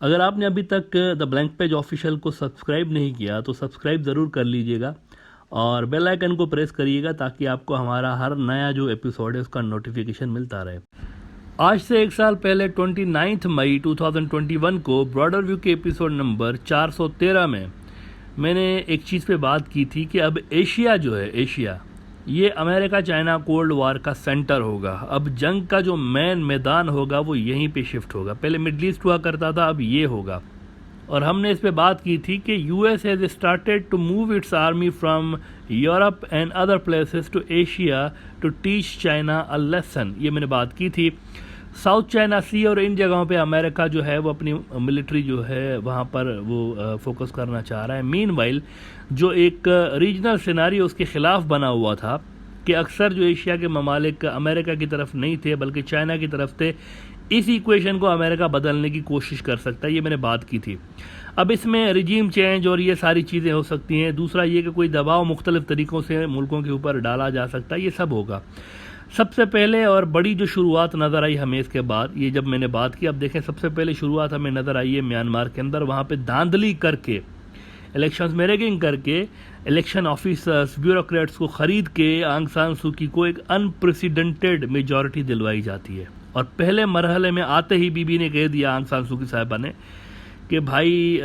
अगर आपने अभी तक द ब्लैंक पेज ऑफिशियल को सब्सक्राइब नहीं किया तो सब्सक्राइब ज़रूर कर लीजिएगा और बेल आइकन को प्रेस करिएगा ताकि आपको हमारा हर नया जो एपिसोड है उसका नोटिफिकेशन मिलता रहे। आज से एक साल पहले 29 मई 2021 को ब्रॉडर व्यू के एपिसोड नंबर 413 में मैंने एक चीज़ पे बात की थी कि अब एशिया जो है, एशिया ये अमेरिका चाइना कोल्ड वार का सेंटर होगा। अब जंग का जो मेन मैदान होगा वो यहीं पे शिफ्ट होगा। पहले मिडल ईस्ट हुआ करता था, अब ये होगा। और हमने इस पे बात की थी कि US has started to move its army from Europe and other places to Asia to teach China a lesson. ये मैंने बात की थी। साउथ चाइना सी और इन जगहों पे अमेरिका जो है वो अपनी मिलिट्री जो है वहाँ पर वो फोकस करना चाह रहा है। मीनवाइल जो एक रीजनल सिनारियो उसके ख़िलाफ़ बना हुआ था कि अक्सर जो एशिया के ममालिक अमेरिका की तरफ नहीं थे बल्कि चाइना की तरफ थे, इस इक्वेशन को अमेरिका बदलने की कोशिश कर सकता है। ये मैंने बात की थी। अब इसमें रिजीम चेंज और ये सारी चीज़ें हो सकती हैं। दूसरा ये कि कोई दबाव मुख्तलिफ तरीक़ों से मुल्कों के ऊपर डाला जा सकता है। ये सब होगा। सबसे पहले और बड़ी जो शुरुआत नज़र आई हमें इसके बाद, ये जब मैंने बात की, अब देखें सबसे पहले शुरुआत हमें नज़र आई है म्यांमार के अंदर। वहाँ पे धांधली करके, इलेक्शंस में रैगिंग करके, इलेक्शन ऑफिसर्स ब्यूरोक्रेट्स को ख़रीद के आंग सान सू की को एक अनप्रेसिडेंटेड मेजॉरिटी दिलवाई जाती है। और पहले मरहले में आते ही बीबी ने कह दिया, आंग सान सू की साहिबा ने, कि भाई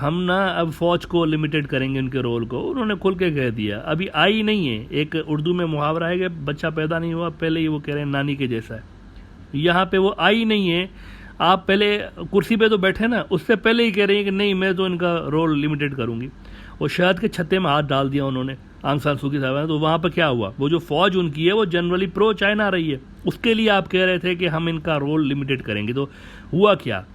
हम ना अब फ़ौज को लिमिटेड करेंगे उनके रोल को। उन्होंने खुल के कह दिया। अभी आई नहीं है, एक उर्दू में मुहावरा है कि बच्चा पैदा नहीं हुआ पहले ही वो कह रहे हैं नानी के जैसा है। यहाँ पे वो आई नहीं है। आप पहले कुर्सी पे तो बैठे ना, उससे पहले ही कह रहे हैं कि नहीं मैं तो इनका रोल लिमिटेड करूँगी। वो शहद के छत्ते में हाथ डाल दिया उन्होंने आंग सान सू की साहिबा ने। तो वहाँ पर क्या हुआ, वो जो फ़ौज उनकी है वो जनरली प्रो चाइना रही है, उसके लिए आप कह रहे थे कि हम इनका रोल लिमिटेड करेंगे। तो हुआ क्या,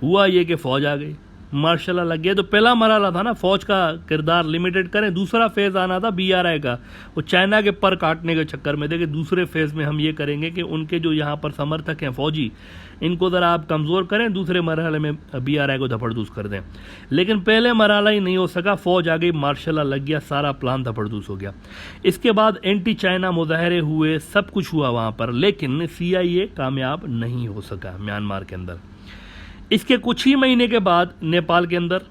हुआ ये कि फ़ौज आ गई, मार्शल लग गया। तो पहला मरहला था ना फ़ौज का किरदार लिमिटेड करें। दूसरा फेज़ आना था BRI का, वो चाइना के पर काटने के चक्कर में थे कि दूसरे फेज़ में हम ये करेंगे कि उनके जो यहाँ पर समर्थक हैं फ़ौजी, इनको ज़रा आप कमज़ोर करें, दूसरे मरहले में BRI को धपड़धूस कर दें। लेकिन पहले मरहला ही नहीं हो सका, फ़ौज आ गई, मार्शल लग गया, सारा प्लान धपड़धूस हो गया। इसके बाद एंटी चाइना मुजाहरे हुए, सब कुछ हुआ वहाँ पर, लेकिन CIA कामयाब नहीं हो सका म्यांमार के अंदर। इसके कुछ ही महीने के बाद नेपाल के अंदर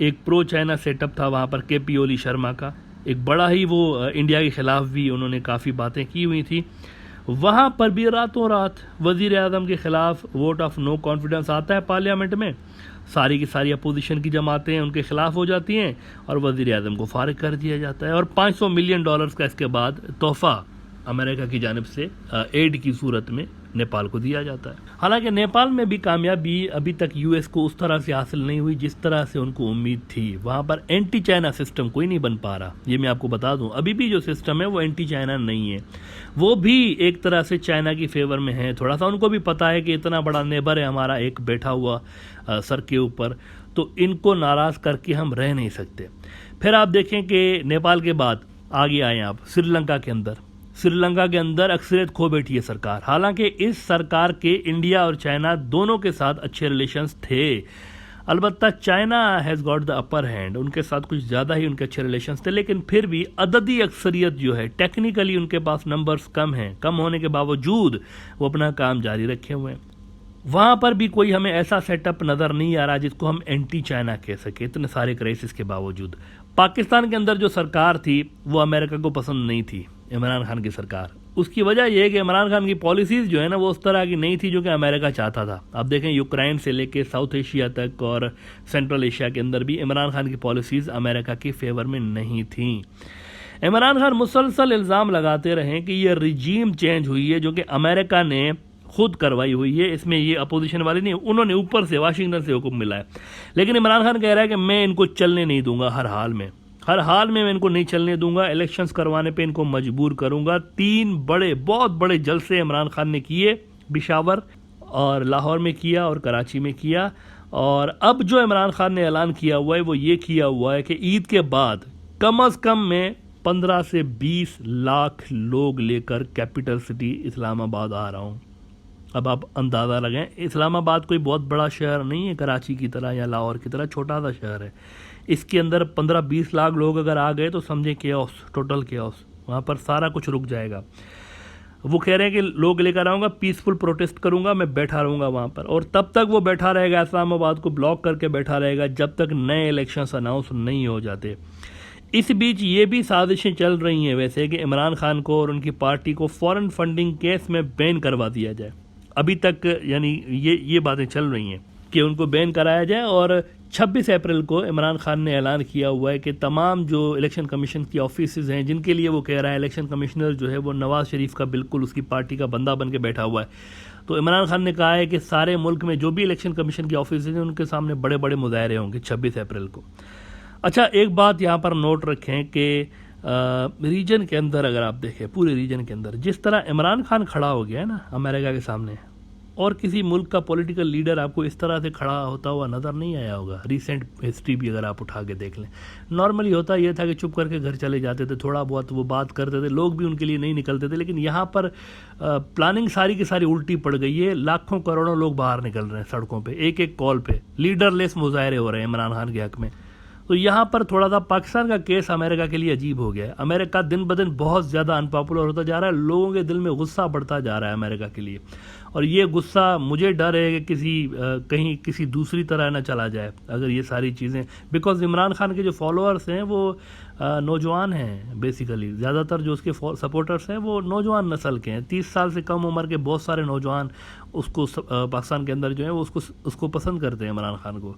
एक प्रो चाइना सेटअप था वहाँ पर, KP ओली शर्मा का। एक बड़ा ही वो इंडिया के ख़िलाफ़ भी उन्होंने काफ़ी बातें की हुई थी। वहाँ पर भी रातों रात वज़ीर आज़म के ख़िलाफ़ वोट ऑफ नो कॉन्फिडेंस आता है पार्लियामेंट में। सारी की सारी अपोजिशन की जमातें उनके ख़िलाफ़ हो जाती हैं और वज़ीर आज़म को फारिग कर दिया जाता है। और $500 मिलियन का इसके बाद तोहफ़ा अमेरिका की जानिब से एड की सूरत में नेपाल को दिया जाता है। हालांकि नेपाल में भी कामयाबी अभी तक US को उस तरह से हासिल नहीं हुई जिस तरह से उनको उम्मीद थी। वहाँ पर एंटी चाइना सिस्टम कोई नहीं बन पा रहा। ये मैं आपको बता दूँ, अभी भी जो सिस्टम है वो एंटी चाइना नहीं है। वो भी एक तरह से चाइना की फेवर में है। थोड़ा सा उनको भी पता है कि इतना बड़ा नेबर है हमारा एक बैठा हुआ सर के ऊपर, तो इनको नाराज़ करके हम रह नहीं सकते। फिर आप देखें कि नेपाल के बाद आगे आए आप श्रीलंका के अंदर। श्रीलंका के अंदर अक्सरियत खो बैठी है सरकार। हालांकि इस सरकार के इंडिया और चाइना दोनों के साथ अच्छे रिलेशंस थे। अलबत्ता China has got the upper hand, उनके साथ कुछ ज़्यादा ही उनके अच्छे रिलेशंस थे। लेकिन फिर भी अददी अक्सरियत जो है, टेक्निकली उनके पास नंबर्स कम हैं, कम होने के बावजूद वो अपना काम जारी रखे हुए हैं। वहाँ पर भी कोई हमें ऐसा सेटअप नज़र नहीं आ रहा जिसको हम एंटी चाइना कह सके, इतने सारे क्राइसिस के बावजूद। पाकिस्तान के अंदर जो सरकार थी वो अमेरिका को पसंद नहीं थी, इमरान खान की सरकार। उसकी वजह यह है कि इमरान खान की पॉलिसीज़ जो है ना वो उस तरह की नहीं थी जो कि अमेरिका चाहता था। आप देखें यूक्रेन से लेके साउथ एशिया तक और सेंट्रल एशिया के अंदर भी इमरान खान की पॉलिसीज़ अमेरिका की फेवर में नहीं थी। इमरान खान मुसलसल इल्ज़ाम लगाते रहे कि ये रिजीम चेंज हुई है जो कि अमेरिका ने खुद करवाई हुई है, इसमें ये अपोजिशन वाले नहीं, उन्होंने ऊपर से वाशिंगटन से हुक्म मिला है। लेकिन इमरान खान कह रहा है कि मैं इनको चलने नहीं दूंगा, हर हाल में मैं इनको नहीं चलने दूंगा, इलेक्शंस करवाने पे इनको मजबूर करूंगा। 3 बहुत बड़े जलसे इमरान खान ने किए, पेशावर और लाहौर में किया और कराची में किया। और अब जो इमरान खान ने ऐलान किया हुआ है वो ये किया हुआ है कि ईद के बाद कम अज़ कम मैं 15 से 20 लाख लोग लेकर कैपिटल सिटी इस्लामाबाद आ रहा हूँ। अब आप अंदाज़ा लगाएं, इस्लामाबाद कोई बहुत बड़ा शहर नहीं है, कराची की तरह या लाहौर की तरह छोटा सा शहर है। इसके अंदर 15-20 लाख लोग अगर आ गए तो समझें केओस, टोटल केओस। वहाँ पर सारा कुछ रुक जाएगा। वो कह रहे हैं कि लोग लेकर आऊँगा, पीसफुल प्रोटेस्ट करूँगा, मैं बैठा रहूँगा वहाँ पर, और तब तक वो बैठा रहेगा, इस्लामाबाद को ब्लॉक करके बैठा रहेगा जब तक नए इलेक्शंस अनाउंस नहीं हो जाते। इस बीच ये भी साजिशें चल रही हैं वैसे कि इमरान खान को और उनकी पार्टी को फॉरेन फंडिंग केस में बैन करवा दिया जाए। अभी तक यानी ये बातें चल रही हैं कि उनको बैन कराया जाए, और 26 अप्रैल को इमरान खान ने ऐलान किया हुआ है कि तमाम जो इलेक्शन कमीशन की ऑफिसेज हैं, जिनके लिए वो कह रहा है इलेक्शन कमिश्नर जो है वो नवाज़ शरीफ का बिल्कुल उसकी पार्टी का बंदा बन के बैठा हुआ है, तो इमरान खान ने कहा है कि सारे मुल्क में जो भी इलेक्शन कमीशन की ऑफिस हैं उनके सामने बड़े बड़े मुजाहरे होंगे 26 अप्रैल को। अच्छा, एक बात यहाँ पर नोट रखें कि रीजन के अंदर अगर आप देखें, पूरे रीजन के अंदर जिस तरह इमरान खान खड़ा हो गया है ना अमेरिका के सामने, और किसी मुल्क का पॉलिटिकल लीडर आपको इस तरह से खड़ा होता हुआ नज़र नहीं आया होगा। रिसेंट हिस्ट्री भी अगर आप उठा के देख लें, नॉर्मली होता यह था कि चुप करके घर चले जाते थे, थोड़ा बहुत वो बात करते थे, लोग भी उनके लिए नहीं निकलते थे। लेकिन यहाँ पर प्लानिंग सारी की सारी उल्टी पड़ गई है। लाखों करोड़ों लोग बाहर निकल रहे हैं सड़कों पर, एक एक कॉल पर लीडरलेस मुजाहरे हो रहे हैं इमरान खान के हक में। तो यहाँ पर थोड़ा सा पाकिस्तान का केस अमेरिका के लिए अजीब हो गया है। अमेरिका दिन ब दिन बहुत ज़्यादा अनपॉपुलर होता जा रहा है, लोगों के दिल में गुस्सा बढ़ता जा रहा है अमेरिका के लिए, और ये गुस्सा मुझे डर है कि कहीं किसी दूसरी तरह ना चला जाए अगर ये सारी चीज़ें, बिकॉज इमरान खान के जो फॉलोअर्स हैं वो नौजवान हैं, बेसिकली ज़्यादातर जो उसके सपोर्टर्स हैं वो नौजवान नस्ल के हैं। 30 साल से कम उम्र के बहुत सारे नौजवान उसको पाकिस्तान के अंदर जो है वो उसको पसंद करते हैं इमरान खान को।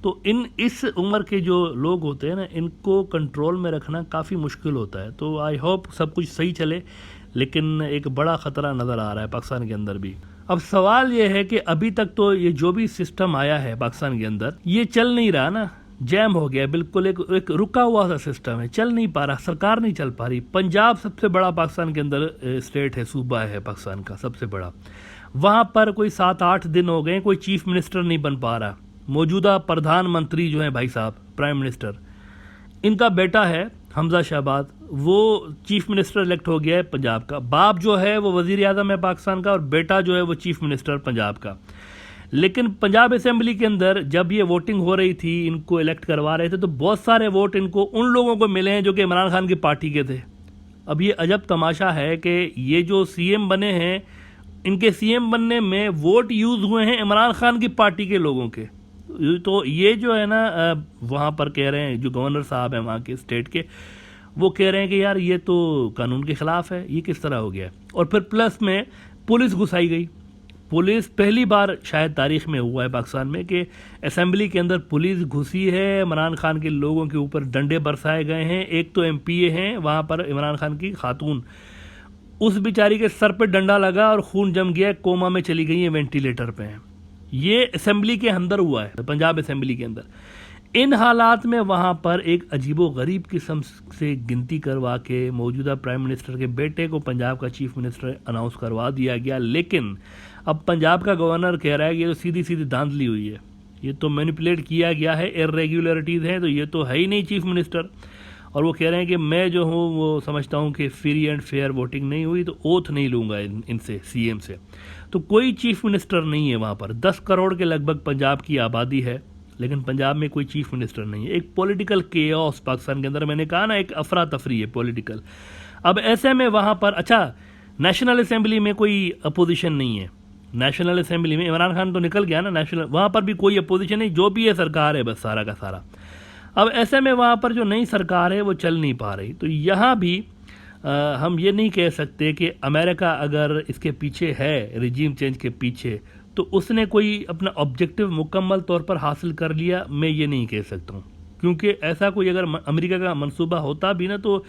तो इस उम्र के जो लोग होते हैं ना, इनको कंट्रोल में रखना काफ़ी मुश्किल होता है। तो आई होप सब कुछ सही चले, लेकिन एक बड़ा ख़तरा नज़र आ रहा है पाकिस्तान के अंदर भी। अब सवाल ये है कि अभी तक तो ये जो भी सिस्टम आया है पाकिस्तान के अंदर, ये चल नहीं रहा ना, जैम हो गया बिल्कुल, एक रुका हुआ सा सिस्टम है, चल नहीं पा रहा, सरकार नहीं चल पा रही। पंजाब सबसे बड़ा पाकिस्तान के अंदर स्टेट है, सूबा है पाकिस्तान का सबसे बड़ा, वहाँ पर कोई 7-8 दिन हो गए कोई चीफ मिनिस्टर नहीं बन पा रहा। मौजूदा प्रधानमंत्री जो है भाई साहब, प्राइम मिनिस्टर, इनका बेटा है हमजा शहबाज, वो चीफ मिनिस्टर इलेक्ट हो गया है पंजाब का। बाप जो है वो वजीर आज़म है पाकिस्तान का, और बेटा जो है वो चीफ मिनिस्टर पंजाब का। लेकिन पंजाब असेंबली के अंदर जब ये वोटिंग हो रही थी, इनको इलेक्ट करवा रहे थे, तो बहुत सारे वोट इनको उन लोगों को मिले हैं जो कि इमरान खान की पार्टी के थे। अब ये अजब तमाशा है कि ये जो सीएम बने हैं, इनके सीएम बनने में वोट यूज़ हुए हैं इमरान खान की पार्टी के लोगों के। तो ये जो है ना, वहाँ पर कह रहे हैं जो गवर्नर साहब हैं वहाँ के स्टेट के, वो कह रहे हैं कि यार ये तो कानून के ख़िलाफ़ है, ये किस तरह हो गया। और फिर प्लस में पुलिस घुसाई गई। पुलिस पहली बार शायद तारीख में हुआ है पाकिस्तान में कि असेंबली के अंदर पुलिस घुसी है, इमरान खान के लोगों के ऊपर डंडे बरसाए गए हैं। एक तो एमपीए हैं वहाँ पर इमरान खान की खातून, उस बेचारी के सर पे डंडा लगा और खून जम गया, कोमा में चली गई है, वेंटिलेटर पे हैं। ये असेंबली के अंदर हुआ है, पंजाब असेंबली के अंदर। इन हालात में वहाँ पर एक अजीबो गरीब किस्म से गिनती करवा के मौजूदा प्राइम मिनिस्टर के बेटे को पंजाब का चीफ मिनिस्टर अनाउंस करवा दिया गया। लेकिन अब पंजाब का गवर्नर कह रहा है कि ये तो सीधी सीधी धांधली हुई है, ये तो मैनिपुलेट किया गया है, इरेगुलरिटीज़ हैं, तो ये तो है ही नहीं चीफ मिनिस्टर। और वो कह रहे हैं कि मैं जो हूँ वो समझता हूँ कि फ्री एंड फेयर वोटिंग नहीं हुई, तो ओथ नहीं लूँगा इनसे, सीएम से। तो कोई चीफ मिनिस्टर नहीं है वहाँ पर। 10 करोड़ के लगभग पंजाब की आबादी है, लेकिन पंजाब में कोई चीफ मिनिस्टर नहीं है। एक पॉलिटिकल केओस पाकिस्तान के अंदर, मैंने कहा ना, एक अफरा तफरी है पॉलिटिकल। अब ऐसे में वहाँ पर, अच्छा, नेशनल असेंबली में कोई अपोजिशन नहीं है। नेशनल असेंबली में इमरान खान तो निकल गया ना, नेशनल, वहाँ पर भी कोई अपोजिशन नहीं, जो भी है सरकार है बस सारा का सारा। अब ऐसे में वहाँ पर जो नई सरकार है वो चल नहीं पा रही। तो यहाँ भी हम ये नहीं कह सकते कि अमेरिका अगर इसके पीछे है, रिजीम चेंज के पीछे, तो उसने कोई अपना ऑब्जेक्टिव मुकम्मल तौर पर हासिल कर लिया, मैं ये नहीं कह सकता हूँ। क्योंकि ऐसा कोई अगर अमेरिका का मंसूबा होता भी ना, तो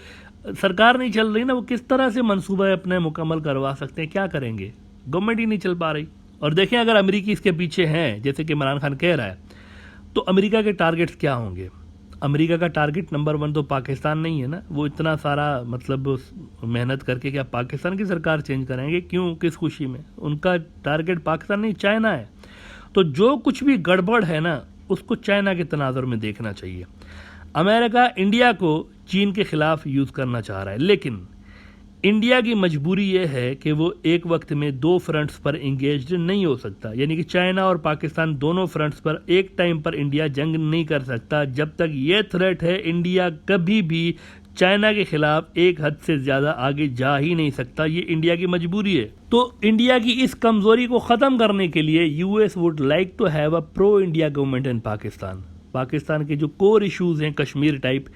सरकार नहीं चल रही ना, वो किस तरह से मंसूबा अपने मुकम्मल करवा सकते हैं, क्या करेंगे, गवर्नमेंट ही नहीं चल पा रही। और देखें, अगर अमेरिकी इसके पीछे हैं जैसे कि इमरान खान कह रहा है, तो अमेरिका के टारगेट्स क्या होंगे। अमेरिका का टारगेट नंबर 1 तो पाकिस्तान नहीं है ना, वो इतना सारा मतलब मेहनत करके क्या पाकिस्तान की सरकार चेंज करेंगे, क्यों, किस खुशी में। उनका टारगेट पाकिस्तान नहीं, चाइना है। तो जो कुछ भी गड़बड़ है ना, उसको चाइना के तनाजुर में देखना चाहिए। अमेरिका इंडिया को चीन के खिलाफ यूज़ करना चाह रहा है, लेकिन इंडिया की मजबूरी यह है कि वो एक वक्त में 2 फ्रंट्स पर इंगेज्ड नहीं हो सकता। यानी कि चाइना और पाकिस्तान दोनों फ्रंट्स पर एक टाइम पर इंडिया जंग नहीं कर सकता। जब तक ये थ्रेट है, इंडिया कभी भी चाइना के खिलाफ एक हद से ज़्यादा आगे जा ही नहीं सकता, ये इंडिया की मजबूरी है। तो इंडिया की इस कमज़ोरी को ख़त्म करने के लिए US would like to have a pro India government in Pakistan. Pakistan के जो कोर इश्यूज़ हैं कश्मीर टाइप,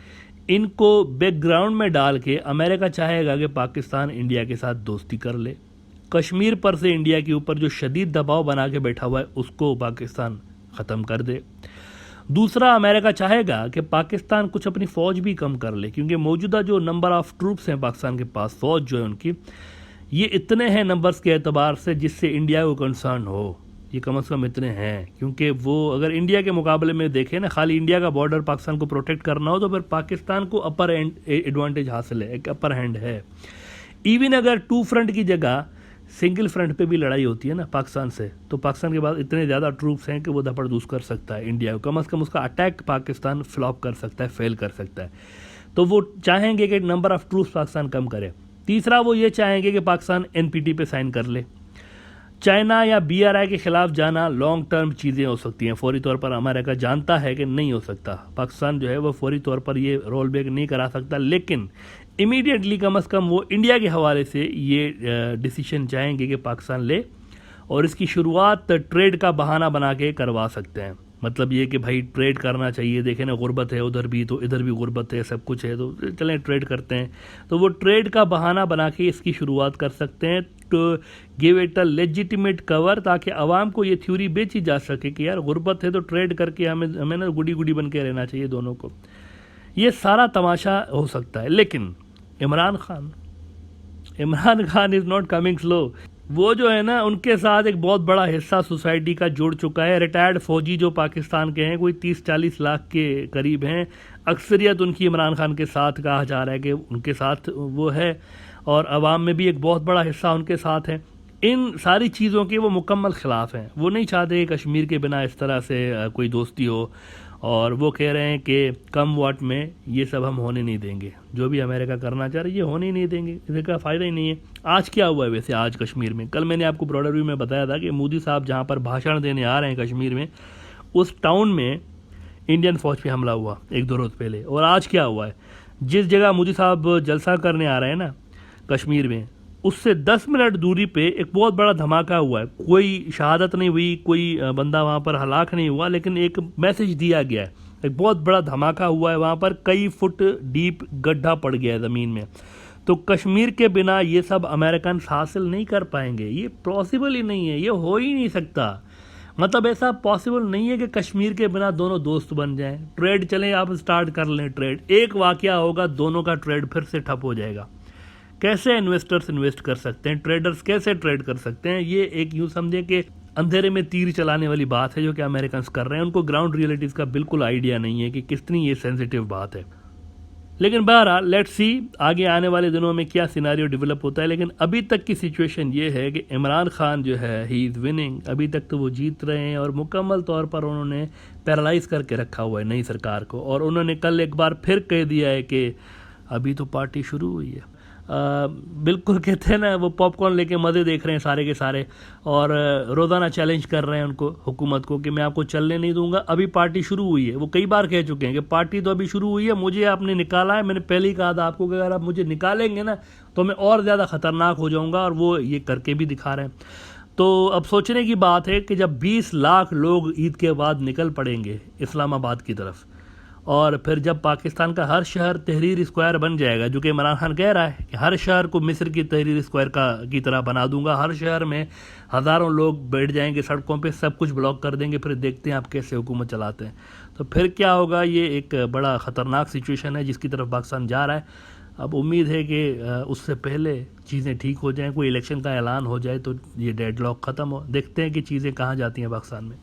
इनको बैकग्राउंड में डाल के अमेरिका चाहेगा कि पाकिस्तान इंडिया के साथ दोस्ती कर ले। कश्मीर पर से इंडिया के ऊपर जो शदीद दबाव बना के बैठा हुआ है उसको पाकिस्तान ख़त्म कर दे। दूसरा, अमेरिका चाहेगा कि पाकिस्तान कुछ अपनी फ़ौज भी कम कर ले, क्योंकि मौजूदा जो नंबर ऑफ़ ट्रूप्स हैं पाकिस्तान के पास, फ़ौज जो है उनकी, ये इतने हैं नंबर्स के एतबार से जिससे इंडिया को कंसर्न हो। ये कम से कम इतने हैं, क्योंकि वो अगर इंडिया के मुकाबले में देखें ना, खाली इंडिया का बॉर्डर पाकिस्तान को प्रोटेक्ट करना हो तो फिर पाकिस्तान को अपर एडवांटेज हासिल है, एक अपर हैंड है। इवन अगर 2 फ्रंट की जगह सिंगल फ्रंट पे भी लड़ाई होती है ना पाकिस्तान से, तो पाकिस्तान के पास इतने ज़्यादा ट्रूप्स हैं कि वो दपड़दूस कर सकता है इंडिया को। कम से कम उसका अटैक पाकिस्तान फ्लॉप कर सकता है, फेल कर सकता है। तो वो चाहेंगे कि नंबर ऑफ़ ट्रूप्स पाकिस्तान कम करे। तीसरा, वो ये चाहेंगे कि पाकिस्तान NPT पे साइन कर ले। चाइना या BRI के ख़िलाफ़ जाना लॉन्ग टर्म चीज़ें हो सकती हैं, फौरी तौर पर अमेरिका जानता है कि नहीं हो सकता। पाकिस्तान जो है वो फौरी तौर पर ये रोल बैक नहीं करा सकता, लेकिन इमीडिएटली कम से कम वो इंडिया के हवाले से ये डिसीजन चाहेंगे कि पाकिस्तान ले, और इसकी शुरुआत ट्रेड का बहाना बना के करवा सकते हैं। मतलब ये कि भाई ट्रेड करना चाहिए, देखें ना गुर्बत है उधर भी, तो इधर भी गुर्बत है, सब कुछ है, तो चलें ट्रेड करते हैं। तो वो ट्रेड का बहाना बना के इसकी शुरुआत कर सकते हैं, to give it a legitimate cover, ताकि आवाम को ये थ्योरी बेची जा सके कि यार गुर्बत है तो ट्रेड करके हमें ना गुडी गुडी बन के रहना चाहिए दोनों को। ये सारा तमाशा हो सकता है। लेकिन Imran Khan is not coming slow. वो जो है ना, उनके साथ एक बहुत बड़ा हिस्सा सोसाइटी का जुड़ चुका है। रिटायर्ड फौजी जो पाकिस्तान के हैं, कोई 30-40 लाख के करीब हैं। अक्सरियत उनकी इमरान खान के साथ कहा जा रहा है कि उनके साथ वो है, और अवाम में भी एक बहुत बड़ा हिस्सा उनके साथ है। इन सारी चीज़ों के वो मुकम्मल ख़िलाफ़ हैं। वो नहीं चाहते कि कश्मीर के बिना इस तरह से कोई दोस्ती हो, और वो कह रहे हैं कि कम वाट में ये सब हम होने नहीं देंगे। जो भी अमेरिका करना चाह रही है ये होने ही नहीं देंगे, इसका फ़ायदा ही नहीं है। आज क्या हुआ है वैसे आज कश्मीर में? कल मैंने आपको ब्रॉडर व्यू में बताया था कि मोदी साहब जहाँ पर भाषण देने आ रहे हैं कश्मीर में, उस टाउन में इंडियन फ़ौज पे हमला हुआ 1-2 रोज़ पहले। और आज क्या हुआ है, जिस जगह मोदी साहब जलसा करने आ रहे हैं ना कश्मीर में, उससे 10 मिनट दूरी पे एक बहुत बड़ा धमाका हुआ है। कोई शहादत नहीं हुई, कोई बंदा वहाँ पर हलाक नहीं हुआ, लेकिन एक मैसेज दिया गया है। एक बहुत बड़ा धमाका हुआ है वहाँ पर, कई फुट डीप गड्ढा पड़ गया है ज़मीन में। तो कश्मीर के बिना ये सब अमेरिकन हासिल नहीं कर पाएंगे, ये पॉसिबल ही नहीं है, ये हो ही नहीं सकता। मतलब ऐसा पॉसिबल नहीं है कि कश्मीर के बिना दोनों दोस्त बन जाएं। ट्रेड चलें, आप स्टार्ट कर लें ट्रेड, एक वाकया होगा दोनों का ट्रेड फिर से ठप हो जाएगा। कैसे इन्वेस्टर्स इन्वेस्ट कर सकते हैं, ट्रेडर्स कैसे ट्रेड कर सकते हैं? ये एक यूँ समझें कि अंधेरे में तीर चलाने वाली बात है जो कि अमेरिकन कर रहे हैं। उनको ग्राउंड रियलिटीज़ का बिल्कुल आइडिया नहीं है कि कितनी ये सेंसिटिव बात है। लेकिन बहरहाल लेट्स सी आगे आने वाले दिनों में क्या सिनारियो डेवलप होता है। लेकिन अभी तक की सिचुएशन ये है कि इमरान खान जो है ही इज़ विनिंग। अभी तक तो वो जीत रहे हैं, और मुकम्मल तौर पर उन्होंने पैरालाइज करके रखा हुआ है नई सरकार को। और उन्होंने कल एक बार फिर कह दिया है कि अभी तो पार्टी शुरू हुई है। बिल्कुल कहते हैं ना, वो पॉपकॉर्न लेके मज़े देख रहे हैं सारे के सारे, और रोज़ाना चैलेंज कर रहे हैं उनको, हुकूमत को, कि मैं आपको चलने नहीं दूंगा, अभी पार्टी शुरू हुई है। वो कई बार कह चुके हैं कि पार्टी तो अभी शुरू हुई है, मुझे आपने निकाला है। मैंने पहले ही कहा था आपको कि अगर आप मुझे निकालेंगे ना तो मैं और ज़्यादा ख़तरनाक हो जाऊँगा, और वो ये करके भी दिखा रहे हैं। तो अब सोचने की बात है कि जब 20 लाख लोग ईद के बाद निकल पड़ेंगे इस्लामाबाद की तरफ, और फिर जब पाकिस्तान का हर शहर तहरीर स्क्वायर बन जाएगा, जो कि इमरान खान कह रहा है कि हर शहर को मिस्र की तहरीर स्क्वायर की तरह बना दूंगा, हर शहर में हज़ारों लोग बैठ जाएंगे सड़कों पे, सब कुछ ब्लॉक कर देंगे, फिर देखते हैं आप कैसे हुकूमत चलाते हैं। तो फिर क्या होगा? ये एक बड़ा ख़तरनाक सिचुएशन है जिसकी तरफ पाकिस्तान जा रहा है। अब उम्मीद है कि उससे पहले चीज़ें ठीक हो जाएँ, कोई इलेक्शन का ऐलान हो जाए तो ये डेडलॉक ख़त्म हो। देखते हैं कि चीज़ें कहाँ जाती हैं पाकिस्तान में।